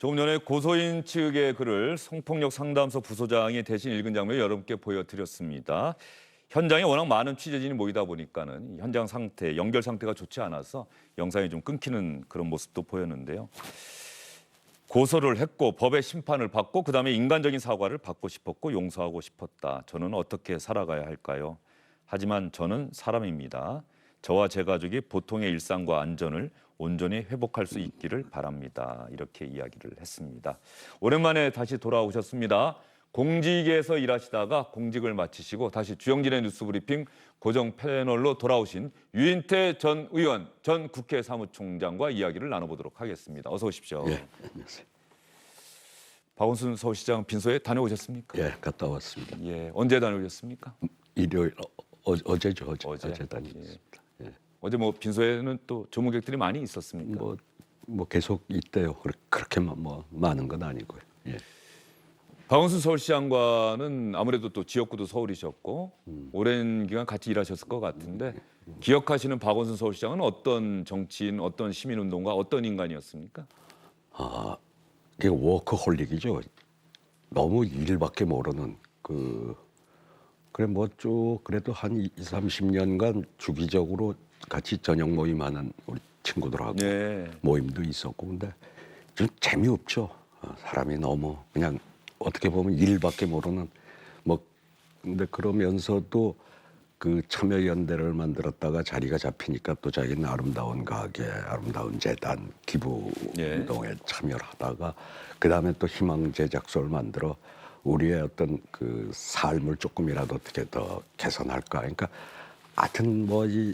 조금 전에 고소인 측의 글을 성폭력 상담소 부소장이 대신 읽은 장면을 여러분께 보여드렸습니다. 현장에 워낙 많은 취재진이 모이다 보니까는 현장 상태, 연결 상태가 좋지 않아서 영상이 좀 끊기는 그런 모습도 보였는데요. 고소를 했고 법의 심판을 받고 그다음에 인간적인 사과를 받고 싶었고 용서하고 싶었다. 저는 어떻게 살아가야 할까요? 하지만 저는 사람입니다. 저와 제 가족이 보통의 일상과 안전을 온전히 회복할 수 있기를 바랍니다. 이렇게 이야기를 했습니다. 오랜만에 다시 돌아오셨습니다. 공직에서 일하시다가 공직을 마치시고 다시 주영진의 뉴스브리핑 고정 패널로 돌아오신 유인태 전 의원, 전 국회 사무총장과 이야기를 나눠보도록 하겠습니다. 어서 오십시오. 예, 안녕하세요. 박원순 서울시장 빈소에 다녀오셨습니까? 예, 갔다 왔습니다. 예, 언제 다녀오셨습니까? 일요일 어제죠, 어제? 어제 다녔습니다. 예. 어제 뭐 빈소에는 또 조문객들이 많이 있었습니까? 뭐 계속 있대요. 그렇게만 뭐 많은 건 아니고요. 예. 박원순 서울시장과는 아무래도 또 지역구도 서울이셨고 오랜 기간 같이 일하셨을 것 같은데 기억하시는 박원순 서울시장은 어떤 정치인, 어떤 시민운동가, 어떤 인간이었습니까? 이게 워커홀릭이죠. 너무 일밖에 모르는 그래 뭐 쭉 그래도 한 30년간 주기적으로 같이 저녁 모임하는 우리 친구들하고 네. 모임도 있었고 근데 좀 재미없죠. 사람이 너무 그냥 어떻게 보면 일밖에 모르는 뭐 근데 그러면서도 그 참여연대를 만들었다가 자리가 잡히니까 또 자기는 아름다운 가게, 아름다운 재단 기부 예. 운동에 참여를 하다가 그 다음에 또 희망 제작소를 만들어 우리의 어떤 그 삶을 조금이라도 어떻게 더 개선할까. 그러니까 하여튼 뭐 이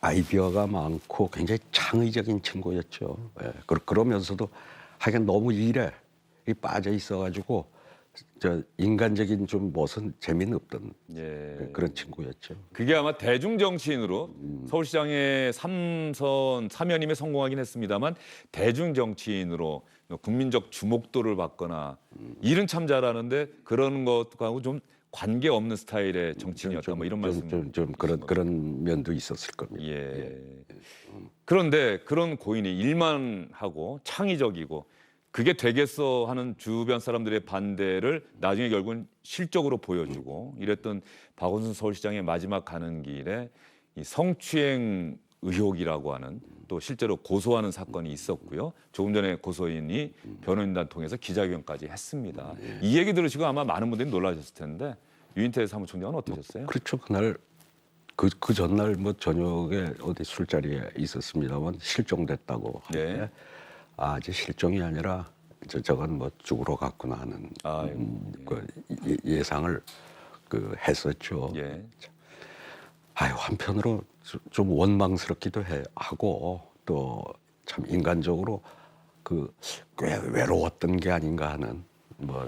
아이디어가 많고 굉장히 창의적인 친구였죠. 예. 그러면서도 하여간 너무 일에 빠져 있어가지고 저 인간적인 좀 무슨 재미는 없던 예. 그런 친구였죠. 그게 아마 대중 정치인으로 서울시장의 3선 3연임에 성공하긴 했습니다만 대중 정치인으로 국민적 주목도를 받거나 일은 참 잘하는데 그런 것하고 좀 관계 없는 스타일의 정치인이었다. 뭐 이런 말씀. 좀 그런 면도 있었을 겁니다. 예. 그런데 그런 고인이 일만 하고 창의적이고 그게 되겠어 하는 주변 사람들의 반대를 나중에 결국은 실적으로 보여주고 이랬던 박원순 서울시장의 마지막 가는 길에 이 성추행 의혹이라고 하는 또 실제로 고소하는 사건이 있었고요. 조금 전에 고소인이 변호인단 통해서 기자회견까지 했습니다. 이 얘기 들으시고 아마 많은 분들이 놀라셨을 텐데 유인태 사무총장은 어떠셨어요? 그렇죠. 그날 그 전날 뭐 저녁에 어디 술자리에 있었습니다만 실종됐다고 하는데 이제 실종이 아니라 저건 뭐 죽으러 갔구나 하는 그 예상을 했었죠. 예. 한편으로 좀 원망스럽기도 하고 또 참 인간적으로 꽤 외로웠던 게 아닌가 하는 뭐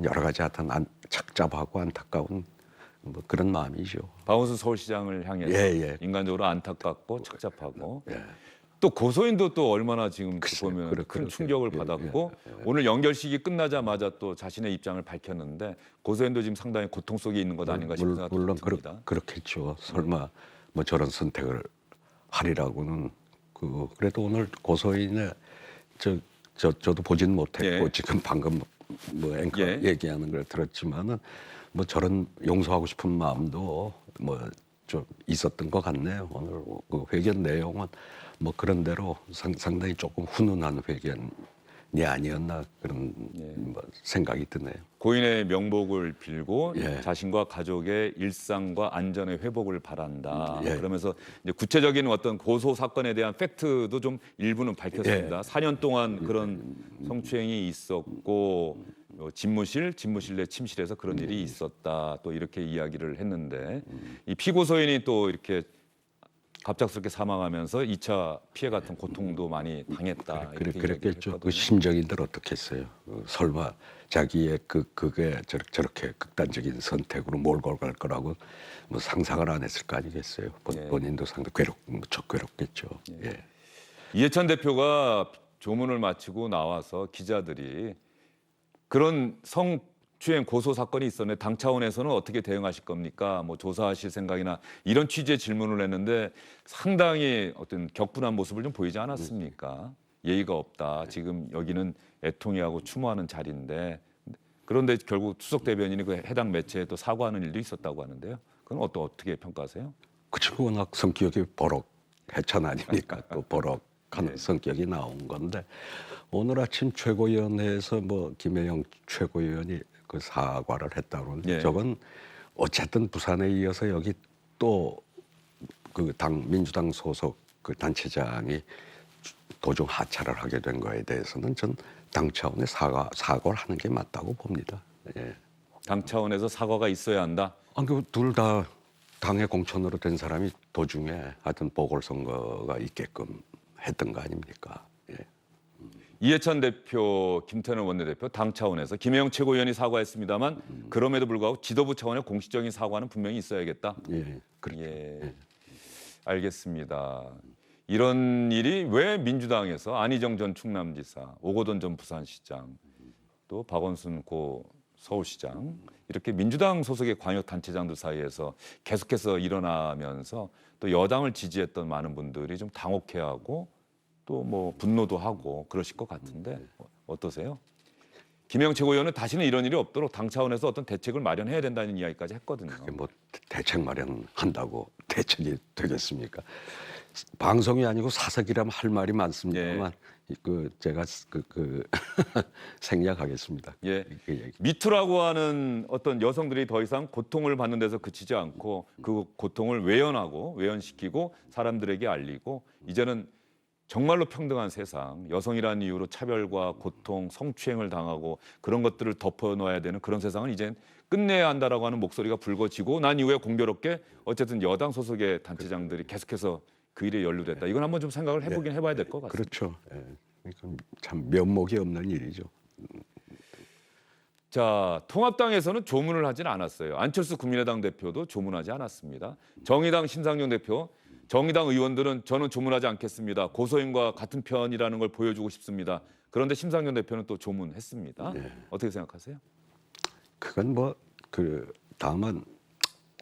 여러 가지 하여튼 착잡하고 안타까운 뭐 그런 마음이죠. 박원순 서울시장을 향해서 예. 인간적으로 안타깝고 착잡하고 예. 또 고소인도 또 얼마나 지금 글쎄요. 보면 큰 그렇게, 충격을 예, 받았고 예. 오늘 연결식이 끝나자마자 또 자신의 입장을 밝혔는데 고소인도 지금 상당히 고통 속에 있는 것 아닌가 싶은 생각도 물론 듭니다. 그렇겠죠. 설마 뭐 저런 선택을 하리라고는 그래도 오늘 고소인의 저도 보진 못했고 예. 지금 방금 뭐 앵커 예. 얘기하는 걸 들었지만은 뭐 저런 용서하고 싶은 마음도 뭐 좀 있었던 것 같네요. 오늘 그 회견 내용은 뭐 그런 대로 상당히 조금 훈훈한 회견이 아니었나 그런 뭐 생각이 드네요. 고인의 명복을 빌고 예. 자신과 가족의 일상과 안전의 회복을 바란다. 예. 그러면서 이제 구체적인 어떤 고소 사건에 대한 팩트도 좀 일부는 밝혔습니다. 예. 4년 동안 그런 성추행이 있었고 집무실 내 침실에서 그런 일이 있었다. 또 이렇게 이야기를 했는데 이 피고소인이 또 이렇게 갑작스럽게 사망하면서 2차 피해 같은 고통도 많이 당했다. 이렇게 그랬겠죠. 이야기를 그 심정인들 어떻겠어요. 설마 자기의 그게 저렇게 극단적인 선택으로 몰고 갈 거라고 뭐 상상을 안 했을 거 아니겠어요. 본인도 상당히 무척 괴롭겠죠. 예. 이해찬 대표가 조문을 마치고 나와서 기자들이 그런 성추행 고소 사건이 있었는데 당 차원에서는 어떻게 대응하실 겁니까? 뭐 조사하실 생각이나 이런 취지의 질문을 했는데 상당히 어떤 격분한 모습을 좀 보이지 않았습니까? 예의가 없다. 지금 여기는 애통이하고 추모하는 자리인데 그런데 결국 수석 대변인이 그 해당 매체에 또 사과하는 일도 있었다고 하는데요. 그건 어떻게 평가하세요? 그 친구 워낙 성격이 버럭해찬 아닙니까? 또 버럭하는 네. 성격이 나온 건데 오늘 아침 최고위원회에서 뭐 김혜영 최고위원이 그 사과를 했다고 하는데 예. 저건 어쨌든 부산에 이어서 여기 또 그 민주당 소속 그 단체장이 도중 하차를 하게 된 거에 대해서는 전 당 차원의 사과를 하는 게 맞다고 봅니다. 예. 당 차원에서 사과가 있어야 한다. 둘 다 당의 공천으로 된 사람이 도중에 하여튼 보궐선거가 있게끔 했던 거 아닙니까? 예. 이해찬 대표, 김태년 원내대표 당 차원에서 김혜영 최고위원이 사과했습니다만 그럼에도 불구하고 지도부 차원의 공식적인 사과는 분명히 있어야겠다. 예. 그렇죠. 예, 알겠습니다. 이런 일이 왜 민주당에서 안희정 전 충남지사, 오거돈 전 부산시장, 또 박원순 고 서울시장 이렇게 민주당 소속의 광역단체장들 사이에서 계속해서 일어나면서 또 여당을 지지했던 많은 분들이 좀 당혹해하고 또 뭐 분노도 하고 그러실 것 같은데 어떠세요? 김혜영 최고위원은 다시는 이런 일이 없도록 당 차원에서 어떤 대책을 마련해야 된다는 이야기까지 했거든요. 그게 뭐 대책 마련한다고 대책이 되겠습니까? 방송이 아니고 사석이라면 할 말이 많습니다만 그 제가 생략하겠습니다. 예. 그 얘기. 미투라고 하는 어떤 여성들이 더 이상 고통을 받는 데서 그치지 않고 그 고통을 외연시키고 사람들에게 알리고 이제는 정말로 평등한 세상, 여성이라는 이유로 차별과 고통, 성추행을 당하고 그런 것들을 덮어놓아야 되는 그런 세상을 이제 끝내야 한다라고 하는 목소리가 불거지고 난 이후에 공교롭게 어쨌든 여당 소속의 단체장들이 계속해서 그 일에 연루됐다. 이건 한번 좀 생각을 해봐야 될 것 같습니다. 그렇죠. 예. 이건 참 면목이 없는 일이죠. 자, 통합당에서는 조문을 하진 않았어요. 안철수 국민의당 대표도 조문하지 않았습니다. 정의당 심상정 대표, 정의당 의원들은 저는 조문하지 않겠습니다. 고소인과 같은 편이라는 걸 보여주고 싶습니다. 그런데 심상정 대표는 또 조문했습니다. 어떻게 생각하세요? 그건 다만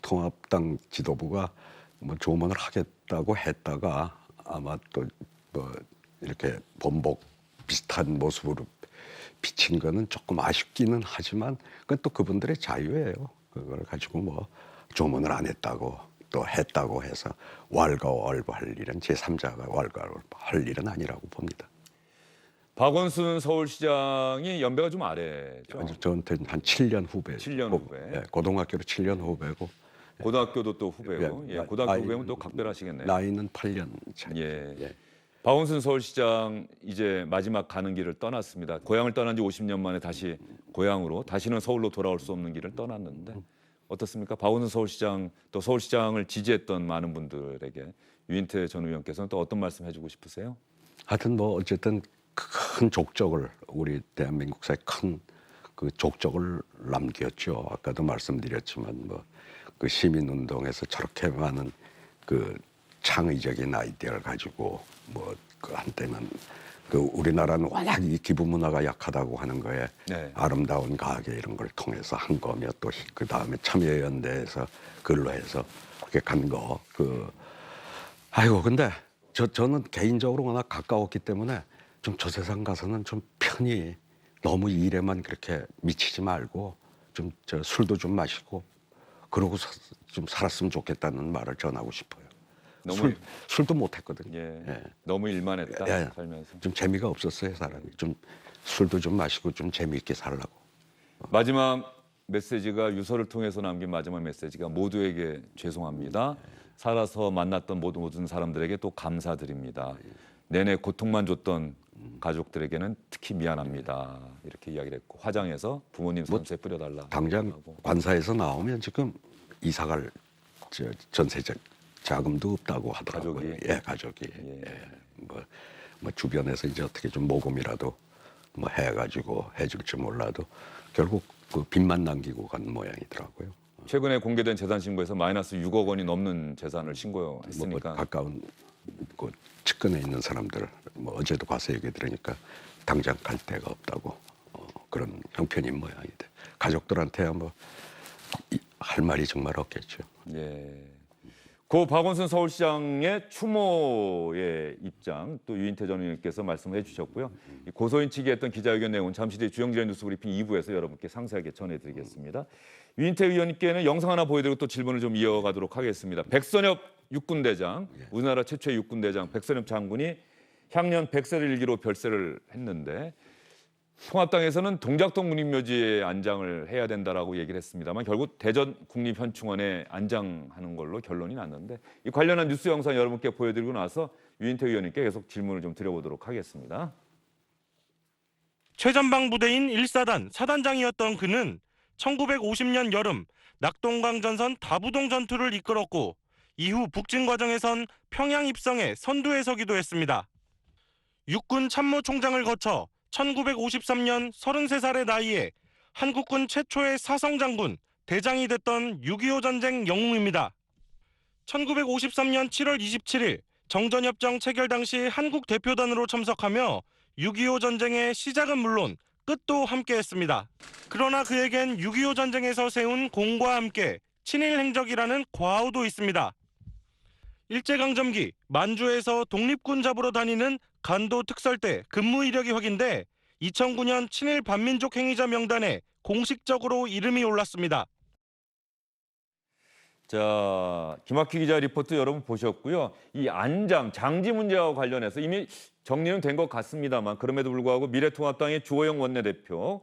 통합당 지도부가 뭐 조문을 하겠다고 했다가 아마 또 뭐 이렇게 번복 비슷한 모습으로 비친 거는 조금 아쉽기는 하지만 그건 또 그분들의 자유예요. 그걸 가지고 뭐 조문을 안 했다고 또 했다고 해서 왈가왈부할 일은 제3자가 왈가왈부할 일은 아니라고 봅니다. 박원순 서울시장이 연배가 좀 아래죠. 저한테는 한 7년 후배. 7년 후배. 예, 고등학교로 7년 후배고. 고등학교도 또 후배고, 예, 예, 고등학교 나이- 후배면 또 각별하시겠네요. 나이는 8년 차이. 예. 예. 박원순 서울시장 이제 마지막 가는 길을 떠났습니다. 고향을 떠난 지 50년 만에 다시 고향으로, 다시는 서울로 돌아올 수 없는 길을 떠났는데 어떻습니까? 박원순 서울시장 또 서울시장을 지지했던 많은 분들에게 유인태 전 의원께서는 또 어떤 말씀 해주고 싶으세요? 하여튼 뭐 어쨌든 큰 족적을 우리 대한민국사에 큰 그 족적을 남겼죠. 아까도 말씀드렸지만 뭐 그 시민운동에서 저렇게 많은 그 창의적인 아이디어를 가지고 뭐 그 한때는 그 우리나라는 워낙 이 기부 문화가 약하다고 하는 거에 네. 아름다운 가게 이런 걸 통해서 한 거며 또 그 다음에 참여연대에서 글로 해서 그렇게 간 거. 아이고 근데 저는 개인적으로 워낙 가까웠기 때문에 좀 저 세상 가서는 좀 편히 너무 일에만 그렇게 미치지 말고 좀 술도 좀 마시고 그러고 좀 살았으면 좋겠다는 말을 전하고 싶어요. 너무 술도 못 했거든요. 예, 예. 너무 일만 했다 예. 살면서. 좀 재미가 없었어요, 사람이. 좀 술도 좀 마시고 좀 재미있게 살라고. 마지막 메시지가 유서를 통해서 남긴 마지막 메시지가 모두에게 죄송합니다. 살아서 만났던 모든 사람들에게 또 감사드립니다. 내내 고통만 줬던 가족들에게는 특히 미안합니다. 이렇게 이야기를 했고 화장해서 부모님 선수에 뿌려달라. 당장 하고. 관사에서 나오면 지금 이사갈 전세적 자금도 없다고 하더라고요. 가족이? 예, 가족이. 예. 예. 뭐 주변에서 이제 어떻게 좀 모금이라도 뭐 해가지고 해줄지 몰라도 결국 그 빚만 남기고 간 모양이더라고요. 최근에 공개된 재산 신고에서 마이너스 6억 원이 넘는 재산을 뭐 신고했으니까 가까운 그 측근에 있는 사람들 뭐 어제도 가서 얘기 들으니까 당장 갈 데가 없다고 그런 형편인 모양인데 가족들한테야 뭐 할 말이 정말 없겠죠. 예. 고 박원순 서울시장의 추모의 입장 또 유인태 전 의원님께서 말씀해 주셨고요. 이 고소인 측이 했던 기자회견 내용은 잠시 뒤에 주영진의 뉴스브리핑 2부에서 여러분께 상세하게 전해드리겠습니다. 유인태 의원님께는 영상 하나 보여드리고 또 질문을 좀 이어가도록 하겠습니다. 백선엽 육군대장, 우리나라 최초의 육군대장 백선엽 장군이 향년 100세를 일기로 별세를 했는데 통합당에서는 동작동 국립묘지에 안장을 해야 된다라고 얘기를 했습니다만 결국 대전 국립현충원에 안장하는 걸로 결론이 났는데 이 관련한 뉴스 영상 여러분께 보여드리고 나서 유인태 의원님께 계속 질문을 좀 드려보도록 하겠습니다. 최전방 부대인 1사단 사단장이었던 그는 1950년 여름 낙동강전선 다부동 전투를 이끌었고 이후 북진 과정에선 평양 입성에 선두에 서기도 했습니다. 육군 참모총장을 거쳐 1953년 33살의 나이에 한국군 최초의 사성장군, 대장이 됐던 6.25 전쟁 영웅입니다. 1953년 7월 27일 정전협정 체결 당시 한국 대표단으로 참석하며 6.25 전쟁의 시작은 물론 끝도 함께했습니다. 그러나 그에겐 6.25 전쟁에서 세운 공과 함께 친일 행적이라는 과오도 있습니다. 일제강점기 만주에서 독립군 잡으러 다니는 간도 특설대 근무 이력이 확인돼 2009년 친일 반민족 행위자 명단에 공식적으로 이름이 올랐습니다. 자, 김학휘 기자 리포트 여러분 보셨고요. 이 안장, 장지 문제와 관련해서 이미 정리는 된 것 같습니다만 그럼에도 불구하고 미래통합당의 주호영 원내대표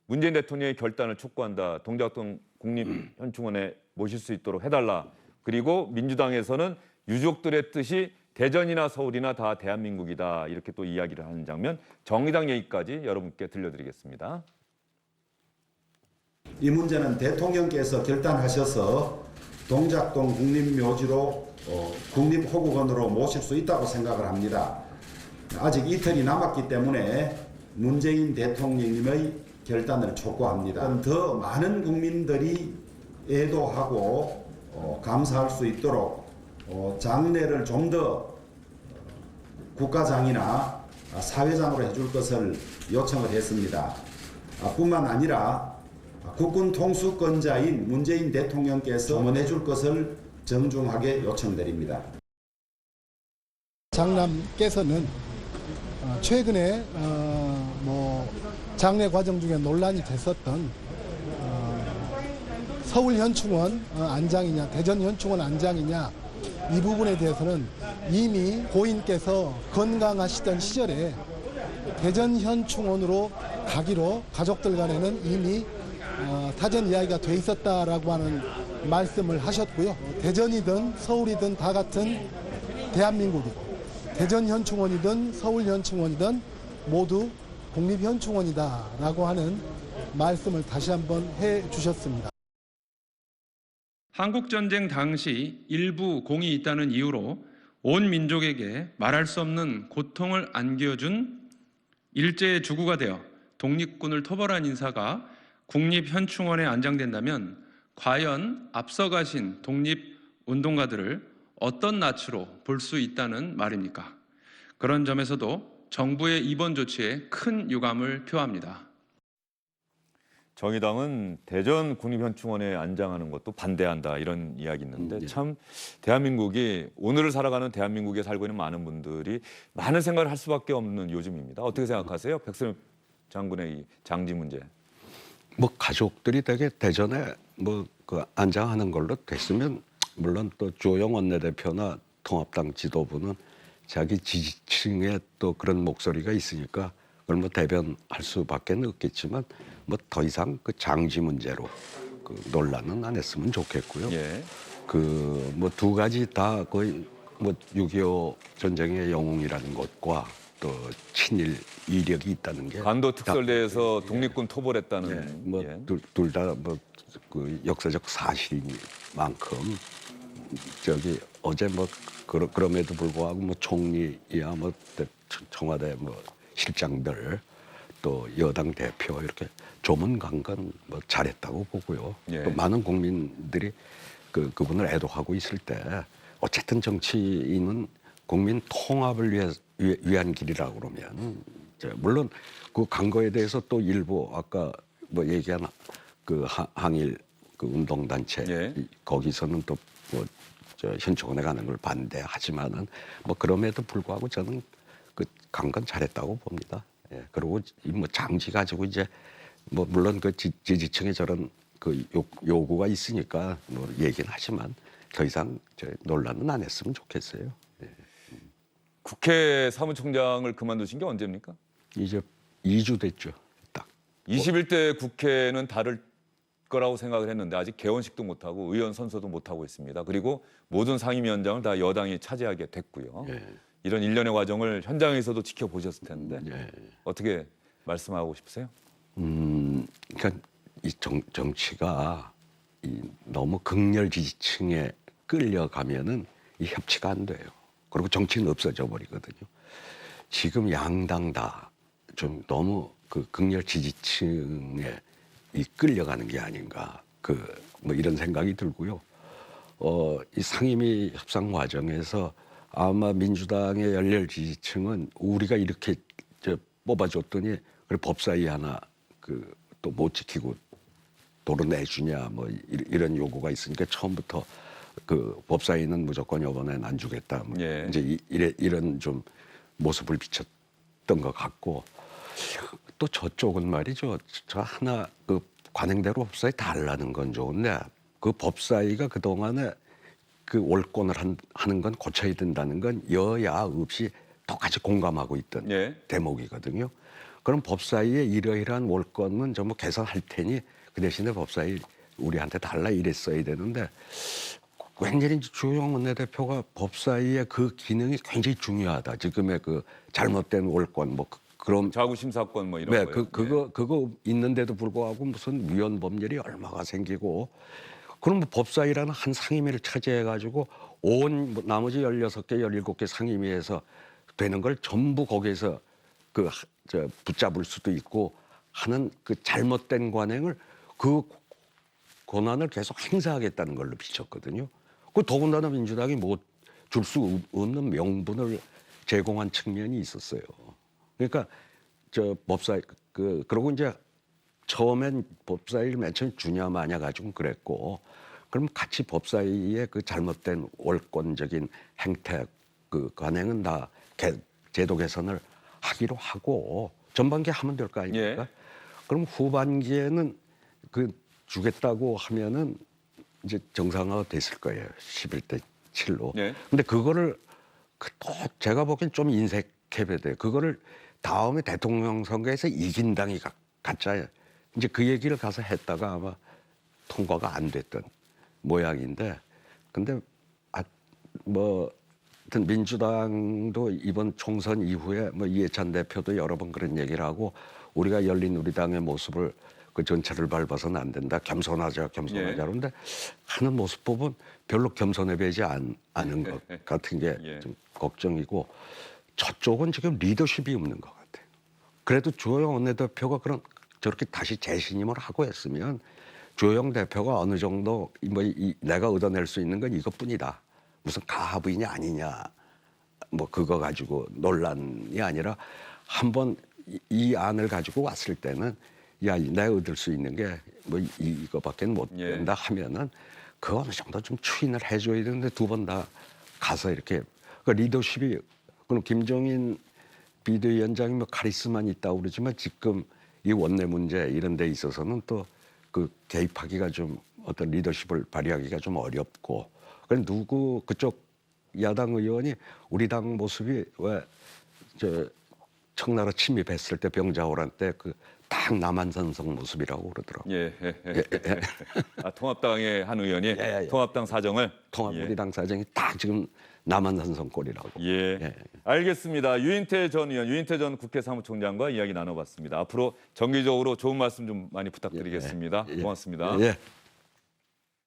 문재인 대통령의 결단을 촉구한다. 동작동 국립현충원에 모실 수 있도록 해달라. 그리고 민주당에서는 유족들의 뜻이 대전이나 서울이나 다 대한민국이다. 이렇게 또 이야기를 하는 장면, 정의당 얘기까지 여러분께 들려드리겠습니다. 이 문제는 대통령께서 결단하셔서 동작동 국립묘지로 국립호국원으로 모실 수 있다고 생각을 합니다. 아직 이틀이 남았기 때문에 문재인 대통령님의 결단을 촉구합니다. 더 많은 국민들이 애도하고 감사할 수 있도록 장례를 좀 더 국가장이나 사회장으로 해줄 것을 요청을 했습니다. 뿐만 아니라 국군 통수권자인 문재인 대통령께서 조문해 줄 것을 정중하게 요청드립니다. 장남께서는 최근에 장례 과정 중에 논란이 됐었던 서울현충원 안장이냐 대전현충원 안장이냐 이 부분에 대해서는 이미 고인께서 건강하시던 시절에 대전현충원으로 가기로 가족들 간에는 이미 사전 이야기가 돼 있었다라고 하는 말씀을 하셨고요. 대전이든 서울이든 다 같은 대한민국이고 대전현충원이든 서울현충원이든 모두 국립현충원이다라고 하는 말씀을 다시 한번 해 주셨습니다. 한국전쟁 당시 일부 공이 있다는 이유로 온 민족에게 말할 수 없는 고통을 안겨준 일제의 주구가 되어 독립군을 토벌한 인사가 국립현충원에 안장된다면 과연 앞서가신 독립운동가들을 어떤 낯으로 볼 수 있다는 말입니까? 그런 점에서도 정부의 이번 조치에 큰 유감을 표합니다. 정의당은 대전 국립현충원에 안장하는 것도 반대한다 이런 이야기 있는데 참 대한민국이 오늘을 살아가는 대한민국에 살고 있는 많은 분들이 많은 생각을 할 수밖에 없는 요즘입니다. 어떻게 생각하세요? 백선엽 장군의 이 장지 문제. 가족들이 되게 대전에 그 안장하는 걸로 됐으면 물론 또 주호영 원내대표나 통합당 지도부는 자기 지지층에 또 그런 목소리가 있으니까 그걸 대변할 수밖에 없겠지만 더 이상 그 장지 문제로 그 논란은 안 했으면 좋겠고요. 예. 두 가지 다 거의 6.25 전쟁의 영웅이라는 것과 또 친일 이력이 있다는 게 간도 특설대에서 독립군 토벌했다는 둘 다 그 역사적 사실인 만큼 어제 그럼에도 불구하고 총리야 청와대 실장들 또 여당 대표 이렇게 조문 간 건 잘했다고 보고요. 예. 또 많은 국민들이 그분을 애도하고 있을 때 어쨌든 정치인은 국민 통합을 위한 길이라고 그러면 물론 그 간 거에 대해서 또 일부 아까 얘기한 그 항일 그 운동단체 예. 거기서는 또 현충원에 가는 걸 반대하지만은 뭐 그럼에도 불구하고 저는 그 간 건 잘했다고 봅니다. 예. 그리고 뭐 장지 가지고 이제 뭐 물론 그 지지층에 저런 그 요구가 있으니까 뭐 얘기는 하지만 더 이상 논란은 안 했으면 좋겠어요. 예. 국회 사무총장을 그만두신 게 언제입니까? 이제 2주 됐죠. 딱. 21대 국회는 다를 거라고 생각을 했는데 아직 개원식도 못하고 의원 선서도 못하고 있습니다. 그리고 모든 상임위원장을 다 여당이 차지하게 됐고요. 예. 이런 일련의 과정을 현장에서도 지켜보셨을 텐데 예. 어떻게 말씀하고 싶으세요? 그러니까 이 정치가 너무 극렬 지지층에 끌려가면은 이 협치가 안 돼요. 그리고 정치는 없어져 버리거든요. 지금 양당 다 좀 너무 그 극렬 지지층에 끌려가는 게 아닌가 뭐 이런 생각이 들고요. 이 상임위 협상 과정에서 아마 민주당의 열렬 지지층은 우리가 이렇게 뽑아줬더니 그래 법사위 하나 또 못 지키고 도로 내주냐 뭐 이런 요구가 있으니까 처음부터 그 법사위는 무조건 이번엔 안 주겠다. 뭐 예. 이제 이런 좀 모습을 비쳤던 것 같고 또 저쪽은 말이죠. 저 하나 그 관행대로 법사위 달라는 건 좋은데 그 법사위가 그 동안에 그 월권을 하는 건 고쳐야 된다는 건 여야 없이 똑같이 공감하고 있던 예. 대목이거든요. 그럼 법사위의 이러이러한 월권은 전부 개선할 테니 그 대신에 법사위 우리한테 달라 이랬어야 되는데 웬일인지 주호영 원내대표가 법사위의 그 기능이 굉장히 중요하다. 지금의 그 잘못된 월권 뭐 그런 자구심사권 뭐 이런 네, 거예요. 그거 있는데도 불구하고 무슨 위헌 법률이 얼마가 생기고 그럼 뭐 법사위라는 한 상임위를 차지해 가지고 온 나머지 16개, 17개 상임위에서 되는 걸 전부 거기에서 붙잡을 수도 있고 하는 그 잘못된 관행을 그 권한을 계속 행사하겠다는 걸로 비쳤거든요. 그 더군다나 민주당이 뭐 줄 수 없는 명분을 제공한 측면이 있었어요. 그러니까 법사위 그러고 이제 처음엔 법사위를 맨 처음 주냐 마냐 가지고 그랬고 그럼 같이 법사위의 그 잘못된 월권적인 행태 그 관행은 다 제도 개선을 하기로 하고 전반기에 하면 될 거 아닙니까? 예. 그럼 후반기에는 주겠다고 하면은 이제 정상화 됐을 거예요. 11대 7로. 예. 근데 그거를 또 제가 보기엔 좀 인색해야 돼요. 그거를 다음에 대통령 선거에서 이긴 당이 갖자요. 이제 그 얘기를 가서 했다가 아마 통과가 안 됐던 모양인데, 근데 뭐 하여튼 민주당도 이번 총선 이후에 뭐 이해찬 대표도 여러 번 그런 얘기를 하고 우리가 열린 우리당의 모습을 그 전체를 밟아서는 안 된다. 겸손하자. 예. 그런데 하는 모습 보면 별로 겸손해 보이지 않은 것 같은 게 좀 예. 걱정이고 저쪽은 지금 리더십이 없는 것 같아요. 그래도 주호영 원내대표가 저렇게 다시 재신임을 하고 했으면 주호영 대표가 어느 정도 내가 얻어낼 수 있는 건 이것뿐이다. 무슨 가하부이냐 아니냐 뭐 그거 가지고 논란이 아니라 한번 이 안을 가지고 왔을 때는 야 내가 얻을 수 있는 게 뭐 이거밖에 못 된다 하면은 그 어느 정도 좀 추인을 해줘야 되는데 두 번 다 가서 이렇게 그 리더십이 그럼 김종인 비대위원장이 뭐 카리스마는 있다고 그러지만 지금 이 원내 문제 이런 데 있어서는 또 그 개입하기가 좀 어떤 리더십을 발휘하기가 좀 어렵고 그래 그쪽 야당 의원이 우리 당 모습이 왜 청나라 침입했을 때 병자호란 때 딱 남한산성 모습이라고 그러더라고요. 예. 통합당의 한 의원이 통합당 사정을 우리 당 사정이 딱 지금 남한산성 꼴이라고. 예. 알겠습니다. 유인태 전 국회 사무총장과 이야기 나눠봤습니다. 앞으로 정기적으로 좋은 말씀 좀 많이 부탁드리겠습니다. 고맙습니다. 예.